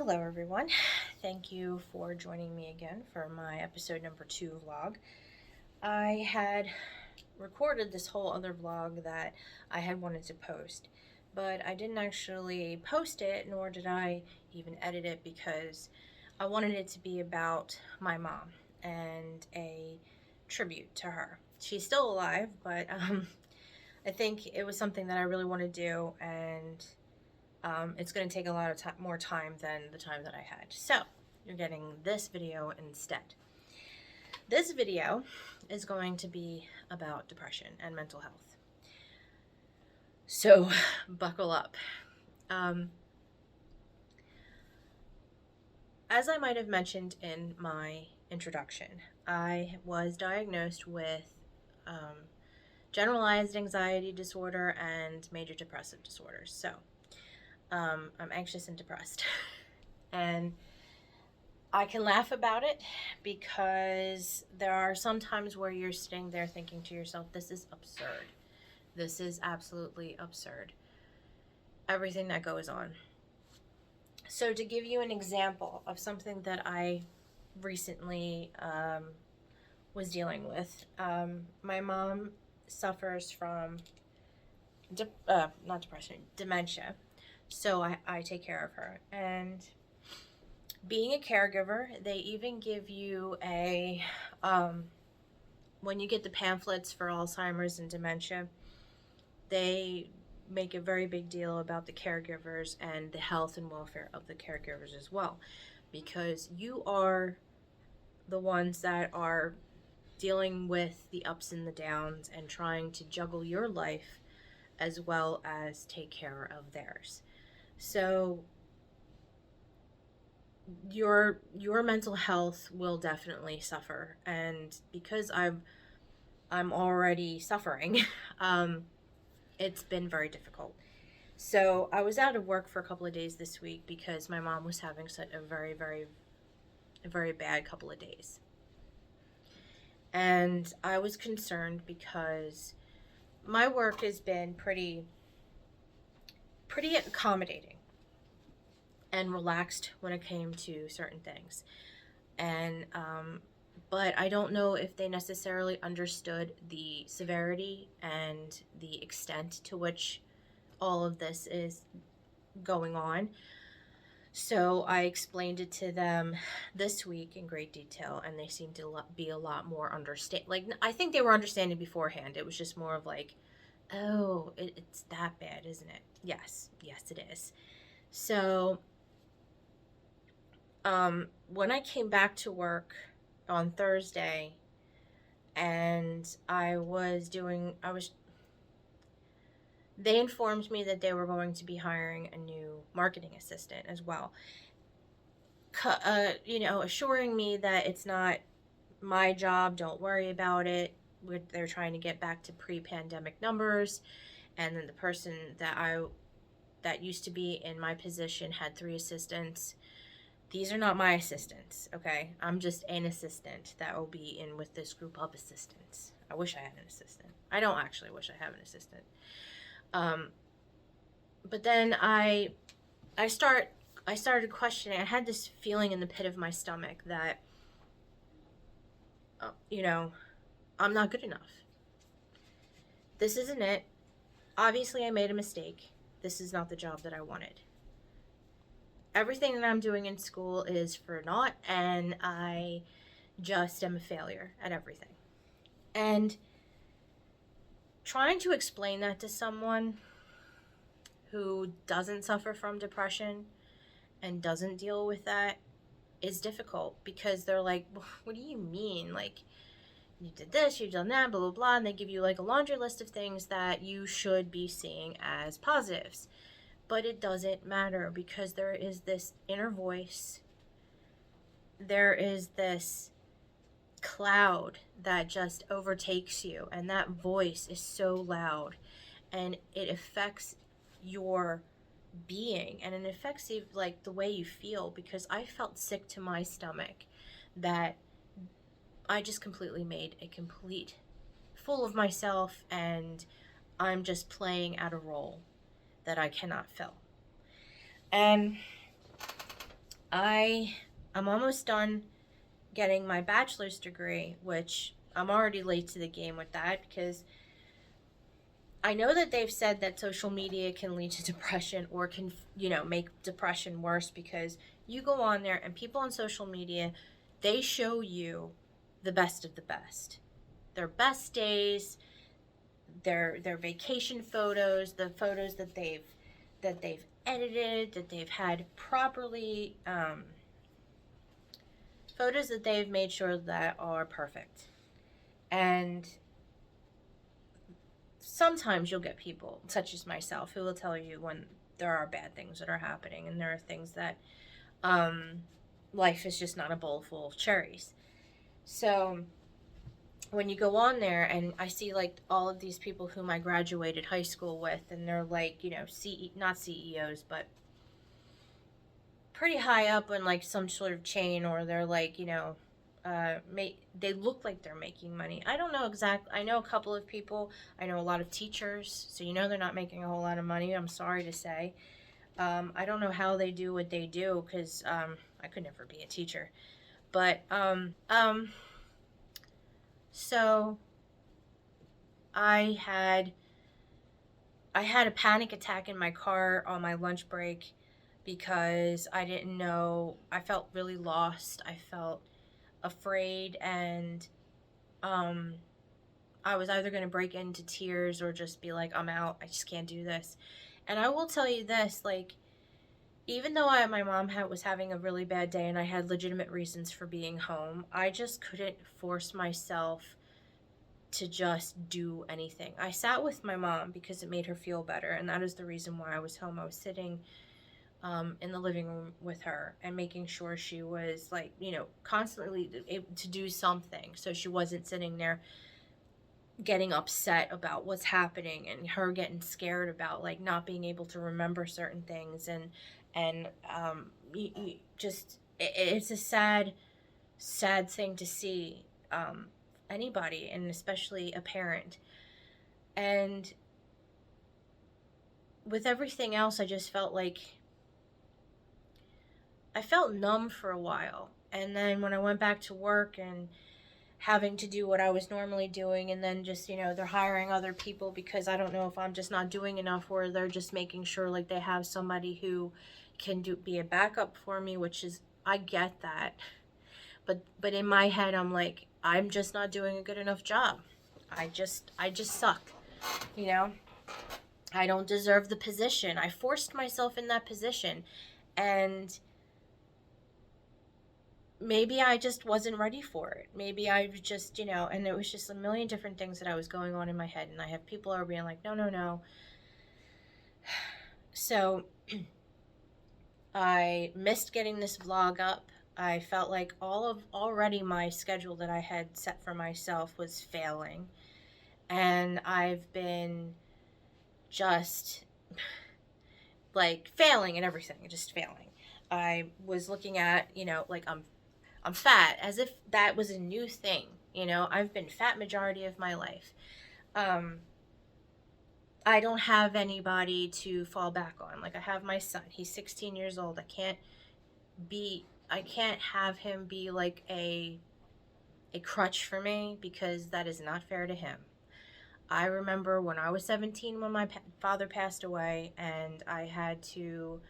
Hello everyone, thank you for joining me again for my episode number 2 vlog. I had recorded this whole other vlog that I had wanted to post, but I didn't actually post it, nor did I even edit it, because I wanted it to be about my mom and a tribute to her. She's still alive, but I think it was something that I really want to do, and it's going to take a lot of more time than the time that I had. So you're getting this video instead. This video is going to be about depression and mental health. So buckle up. As I might have mentioned in my introduction, I was diagnosed with generalized anxiety disorder and major depressive disorders. So I'm anxious and depressed. And I can laugh about it because there are some times where you're sitting there thinking to yourself, this is absurd. This is absolutely absurd. Everything that goes on. So to give you an example of something that I recently was dealing with, my mom suffers from not depression, dementia. So I take care of her. And being a caregiver, they even give you a, when you get the pamphlets for Alzheimer's and dementia, they make a very big deal about the caregivers and the health and welfare of the caregivers as well. Because you are the ones that are dealing with the ups and the downs and trying to juggle your life as well as take care of theirs. So your mental health will definitely suffer, and because I'm already suffering, it's been very difficult. So I was out of work for a couple of days this week because my mom was having such a very bad couple of days, and I was concerned because my work has been pretty accommodating and relaxed when it came to certain things. And but I don't know if they necessarily understood the severity and the extent to which all of this is going on. So I explained it to them this week in great detail, and they seemed to be a lot more understand. Like, I think they were understanding beforehand. It was just more of like, oh, it's that bad, isn't it? Yes, it is. So when I came back to work on Thursday, and they informed me that they were going to be hiring a new marketing assistant as well. Assuring me that it's not my job, don't worry about it. They're trying to get back to pre-pandemic numbers, and then the person that used to be in my position had 3 assistants. These are not my assistants, okay? I'm just an assistant that will be in with this group of assistants. I wish I had an assistant. I don't actually wish I have an assistant. But then I started questioning. I had this feeling in the pit of my stomach that, I'm not good enough. This isn't it. Obviously, I made a mistake. This is not the job that I wanted. Everything that I'm doing in school is for naught, and I just am a failure at everything. And trying to explain that to someone who doesn't suffer from depression and doesn't deal with that is difficult, because they're like, what do you mean? Like, you did this, you've done that, blah, blah, blah, and they give you like a laundry list of things that you should be seeing as positives. But it doesn't matter, because there is this inner voice. There is this cloud that just overtakes you, and that voice is so loud, and it affects your being, and it affects you, like, the way you feel, because I felt sick to my stomach that I just completely made a complete fool of myself, and I'm just playing out a role that I cannot fill. And I'm almost done getting my bachelor's degree, which I'm already late to the game with that because I know that they've said that social media can lead to depression or can, make depression worse because you go on there and people on social media, they show you the best of the best. Their best days, their vacation photos, the photos that they've edited, that they've had properly photos that they've made sure that are perfect. And sometimes you'll get people, such as myself, who will tell you when there are bad things that are happening and there are things that life is just not a bowl full of cherries. So when you go on there and I see like all of these people whom I graduated high school with, and they're like, not CEOs, but pretty high up in like some sort of chain, or they're like, they look like they're making money. I don't know exactly. I know a couple of people. I know a lot of teachers, so they're not making a whole lot of money. I'm sorry to say. I don't know how they do what they do because I could never be a teacher. But so I had a panic attack in my car on my lunch break because I didn't know. I felt really lost. I felt afraid, and I was either going to break into tears or just be like, I'm out. I just can't do this. And I will tell you this, like, even though my mom was having a really bad day and I had legitimate reasons for being home, I just couldn't force myself to just do anything. I sat with my mom because it made her feel better, and that is the reason why I was home. I was sitting in the living room with her and making sure she was like, constantly able to do something, so she wasn't sitting there getting upset about what's happening and her getting scared about like not being able to remember certain things. And just it's a sad thing to see anybody, and especially a parent. And with everything else, I just felt like I felt numb for a while. And then when I went back to work and having to do what I was normally doing, and then just, they're hiring other people because I don't know if I'm just not doing enough, or they're just making sure like they have somebody who can be a backup for me, which is, I get that. But in my head, I'm like, I'm just not doing a good enough job. I just suck, I don't deserve the position. I forced myself in that position, and maybe I just wasn't ready for it. Maybe I was just, and it was just a million different things that I was going on in my head. And I have people are being like, no. So I missed getting this vlog up. I felt like already my schedule that I had set for myself was failing. And I've been just like failing and everything, just failing. I was looking at, like I'm fat, as if that was a new thing. I've been fat majority of my life. I don't have anybody to fall back on. Like, I have my son. He's 16 years old. I can't have him be like a crutch for me, because that is not fair to him. I remember when I was 17 when my father passed away, and I had to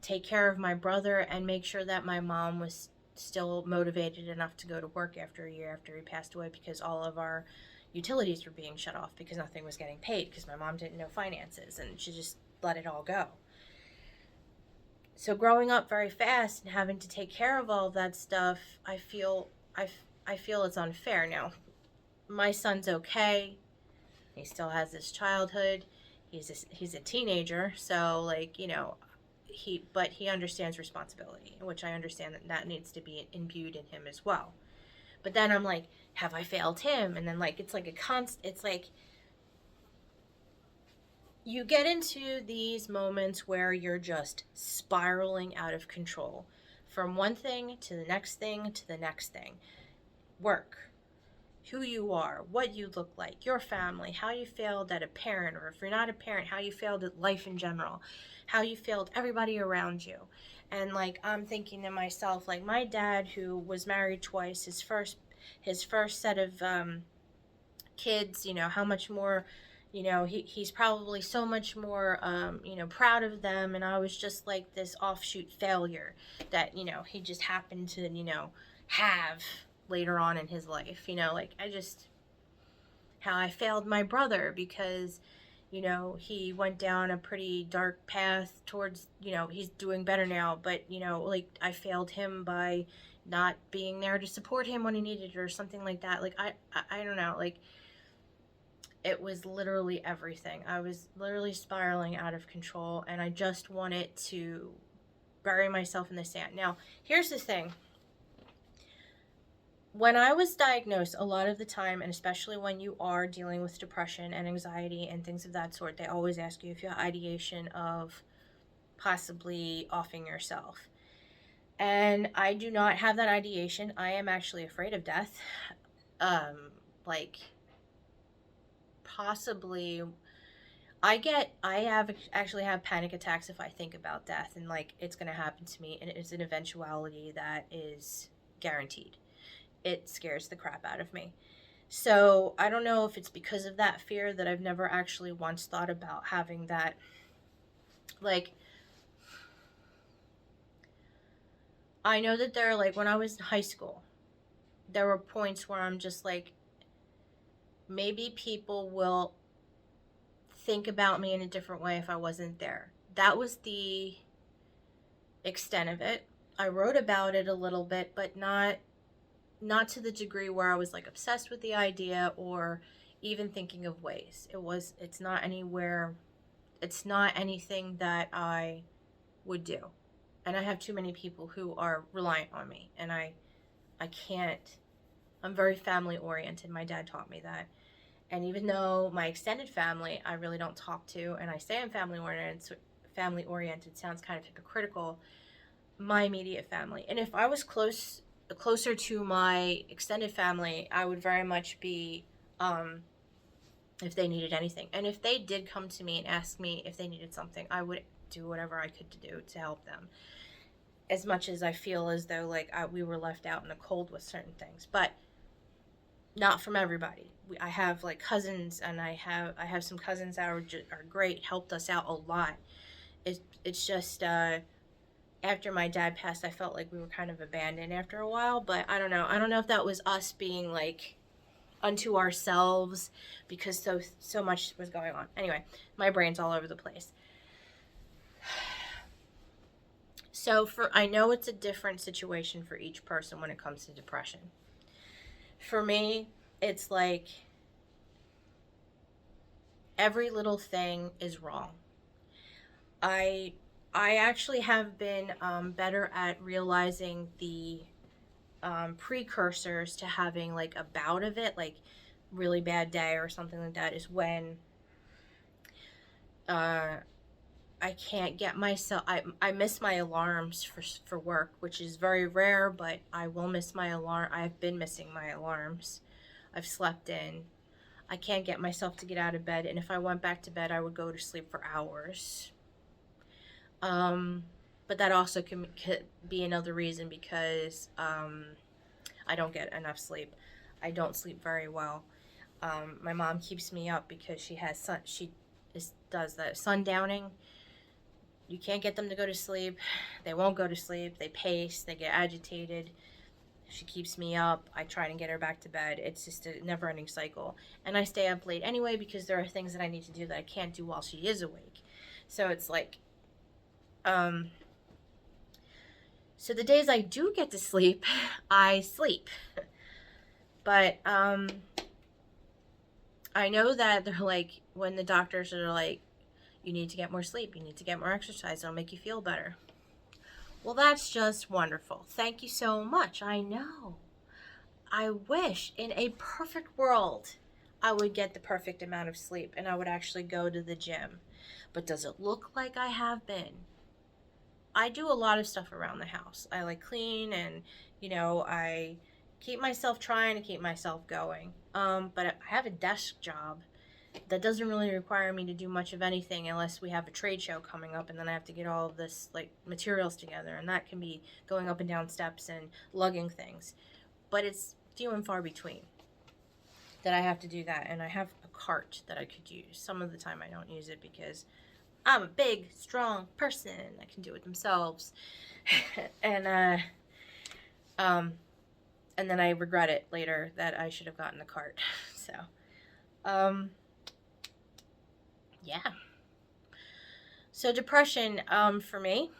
take care of my brother and make sure that my mom was still motivated enough to go to work after a year after he passed away, because all of our utilities were being shut off because nothing was getting paid, because my mom didn't know finances and she just let it all go. So growing up very fast and having to take care of all of that stuff, I feel it's unfair. Now, my son's okay. He still has his childhood. He's a teenager, so like, but he understands responsibility, which I understand that needs to be imbued in him as well. But then I'm like, have I failed him? And then like it's like it's like you get into these moments where you're just spiraling out of control, from one thing to the next thing to the next thing. Work, who you are, what you look like, your family, how you failed at a parent, or if you're not a parent, how you failed at life in general, how you failed everybody around you. And like, I'm thinking to myself, like, my dad, who was married twice, his first set of kids, how much more, he's probably so much more, proud of them. And I was just like this offshoot failure that, he just happened to, have later on in his life. Like, how I failed my brother because, he went down a pretty dark path towards, he's doing better now, but, like, I failed him by not being there to support him when he needed it or something like that. Like, I don't know, like, it was literally everything. I was literally spiraling out of control, and I just wanted to bury myself in the sand. Now, here's the thing. When I was diagnosed, a lot of the time, and especially when you are dealing with depression and anxiety and things of that sort, they always ask you if you have ideation of possibly offing yourself. And I do not have that ideation. I am actually afraid of death. Like, possibly, actually have panic attacks if I think about death, and like, it's going to happen to me, and it's an eventuality that is guaranteed. It scares the crap out of me. So I don't know if it's because of that fear that I've never actually once thought about having that. Like, I know that there are, like, when I was in high school, there were points where I'm just like, maybe people will think about me in a different way if I wasn't there. That was the extent of it. I wrote about it a little bit, but not to the degree where I was like obsessed with the idea or even thinking of ways. It's not anything that I would do. And I have too many people who are reliant on me, and I can't. I'm very family oriented. My dad taught me that. And even though my extended family I really don't talk to, and I say I'm family oriented sounds kind of hypocritical, my immediate family. And if I was closer to my extended family, I would very much be, if they needed anything. And if they did come to me and ask me if they needed something, I would do whatever I could to do to help them. As much as I feel as though, like, we were left out in the cold with certain things. But not from everybody. I have, like, cousins, and I have some cousins that are great, helped us out a lot. It's just, after my dad passed, I felt like we were kind of abandoned after a while. But I don't know if that was us being, like, unto ourselves, because so much was going on. Anyway, my brain's all over the place. So I know it's a different situation for each person when it comes to depression. For me, it's like every little thing is wrong. I actually have been better at realizing the precursors to having, like, a bout of it, like really bad day or something like that, is when I can't get myself. I miss my alarms for work, which is very rare, but I will miss my alarm. I've been missing my alarms. I've slept in. I can't get myself to get out of bed, and if I went back to bed, I would go to sleep for hours. But that also could be another reason, because I don't get enough sleep. I don't sleep very well. My mom keeps me up because she does that sundowning. You can't get them to go to sleep. They won't go to sleep. They pace. They get agitated. She keeps me up. I try to get her back to bed. It's just a never-ending cycle. And I stay up late anyway because there are things that I need to do that I can't do while she is awake. So it's like, so the days I do get to sleep, I sleep. But I know that they're like, when the doctors are like, you need to get more sleep, you need to get more exercise, it'll make you feel better. Well, that's just wonderful. Thank you so much. I know. I wish in a perfect world I would get the perfect amount of sleep and I would actually go to the gym. But does it look like I have been? I do a lot of stuff around the house. I like clean, and I keep myself trying to keep myself going. But I have a desk job that doesn't really require me to do much of anything unless we have a trade show coming up, and then I have to get all of this like materials together, and that can be going up and down steps and lugging things. But it's few and far between that I have to do that, and I have a cart that I could use. Some of the time I don't use it because I'm a big, strong person that can do it themselves. and um and then I regret it later that I should have gotten the cart. So yeah. So depression, for me,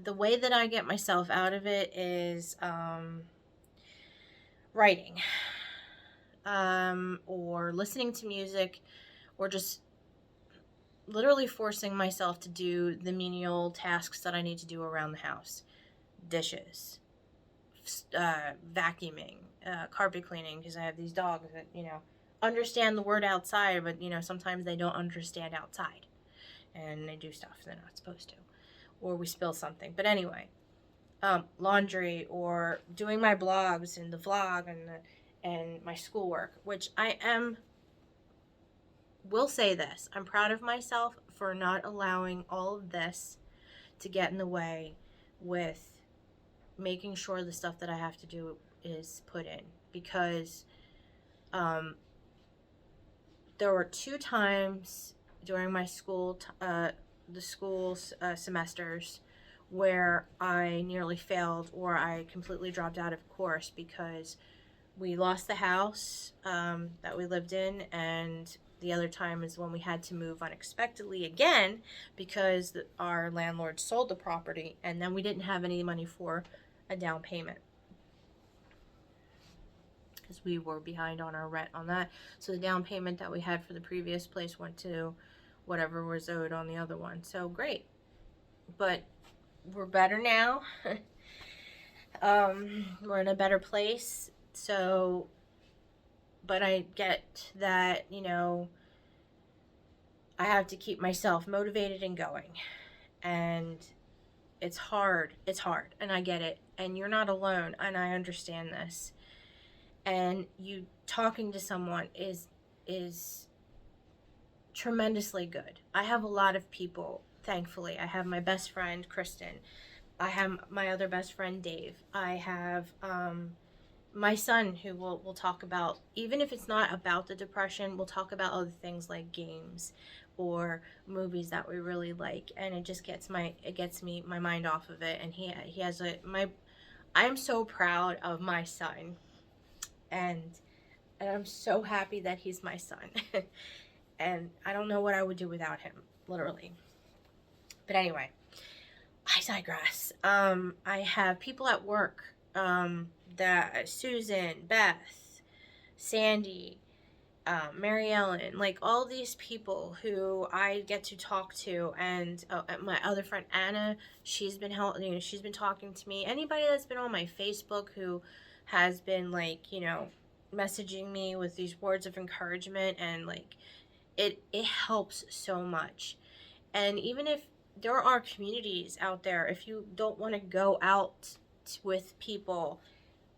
the way that I get myself out of it is writing, or listening to music, or just literally forcing myself to do the menial tasks that I need to do around the house. Dishes, vacuuming, carpet cleaning, because I have these dogs that, understand the word outside, but, sometimes they don't understand outside. And they do stuff they're not supposed to. Or we spill something. But anyway, laundry, or doing my blogs and the vlog and my schoolwork, which will say this. I'm proud of myself for not allowing all of this to get in the way with making sure the stuff that I have to do is put in. Because there were 2 times during my school semesters where I nearly failed, or I completely dropped out of course because we lost the house that we lived in, and the other time is when we had to move unexpectedly again because our landlord sold the property, and then we didn't have any money for a down payment because we were behind on our rent on that. So the down payment that we had for the previous place went to whatever was owed on the other one. So great. But we're better now. We're in a better place. So, but I get that, I have to keep myself motivated and going. And it's hard. It's hard. And I get it. And you're not alone. And I understand this. And you talking to someone is tremendously good. I have a lot of people, thankfully. I have my best friend, Kristen. I have my other best friend, Dave. I have my son, who we'll talk about, even if it's not about the depression, we'll talk about other things like games or movies that we really like, and it just gets my mind off of it. And he has I'm so proud of my son, and I'm so happy that he's my son. And I don't know what I would do without him, literally. But anyway, I digress. I have people at work, that Susan, Beth, Sandy, Mary Ellen, like all these people who I get to talk to, and my other friend Anna, she's been she's been talking to me. Anybody that's been on my Facebook who has been messaging me with these words of encouragement, and it helps so much. And even if there are communities out there, if you don't want to go out with people,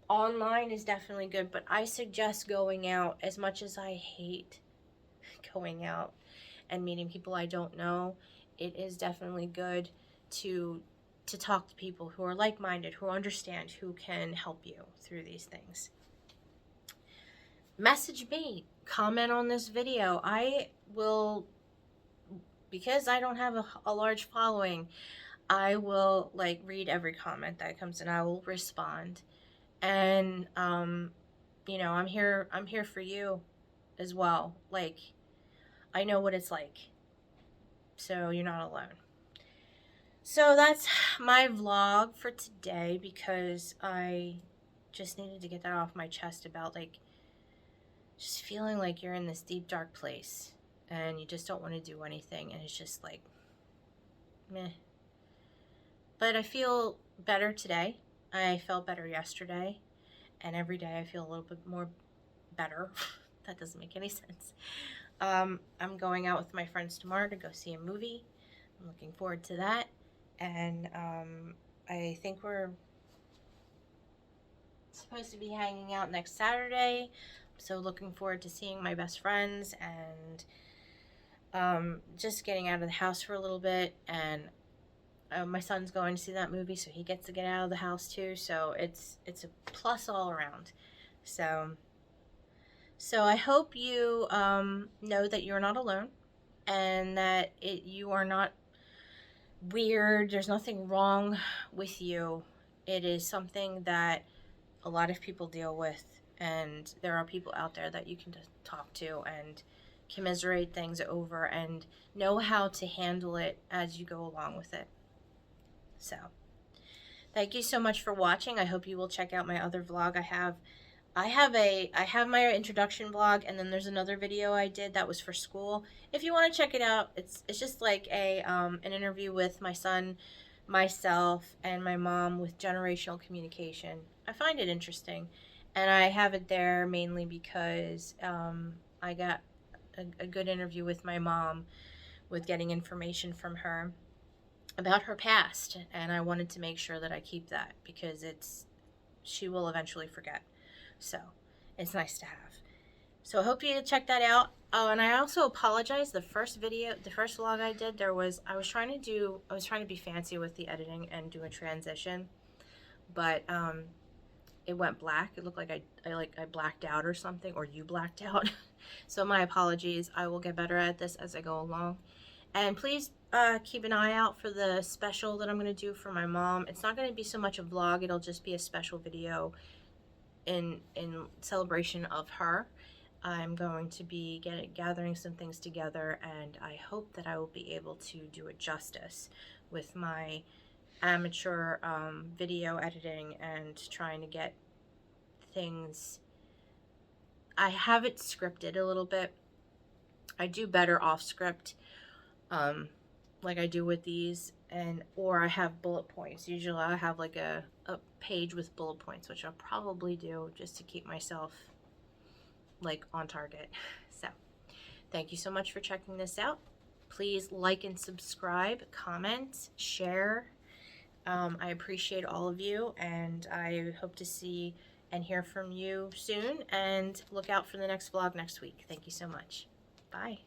online is definitely good, but I suggest going out. As much as I hate going out and meeting people I don't know, it is definitely good to talk to people who are like-minded, who understand, who can help you through these things. Message me, comment on this video. I will, because I don't have a large following, I will read every comment that comes in. I will respond. And I'm here for you as well. I know what it's like, so you're not alone. So that's my vlog for today, because I just needed to get that off my chest about just feeling like you're in this deep dark place and you just don't want to do anything, and it's just meh. But I feel better today. I felt better yesterday, and every day I feel a little bit more better. That doesn't make any sense. I'm going out with my friends tomorrow to go see a movie. I'm looking forward to that, and I think we're supposed to be hanging out next Saturday. So looking forward to seeing my best friends and just getting out of the house for a little bit. And my son's going to see that movie, so he gets to get out of the house too. So it's a plus all around. So I hope you know that you're not alone, and that you are not weird. There's nothing wrong with you. It is something that a lot of people deal with, and there are people out there that you can talk to and commiserate things over and know how to handle it as you go along with it. So thank you so much for watching. I hope you will check out my other vlog. I have my introduction vlog, and then there's another video I did that was for school. If you want to check it out, it's just like an interview with my son, myself, and my mom with generational communication. I find it interesting, and I have it there mainly because I got a good interview with my mom with getting information from her about her past, and I wanted to make sure that I keep that because she will eventually forget. So it's nice to have. So I hope you check that out. Oh, and I also apologize. The first vlog I did, I was trying to be fancy with the editing and do a transition, but it went black. It looked like I blacked out or something, or you blacked out. So my apologies. I will get better at this as I go along. And please keep an eye out for the special that I'm going to do for my mom. It's not going to be so much a vlog. It'll just be a special video in celebration of her. I'm going to be gathering some things together, and I hope that I will be able to do it justice with my amateur video editing and trying to get things. I have it scripted a little bit. I do better off script, like I do with these, or I have bullet points. Usually I have like a page with bullet points, which I'll probably do just to keep myself like on target. So thank you so much for checking this out. Please like and subscribe, comment, share. I appreciate all of you, and I hope to see and hear from you soon, and look out for the next vlog next week. Thank you so much. Bye.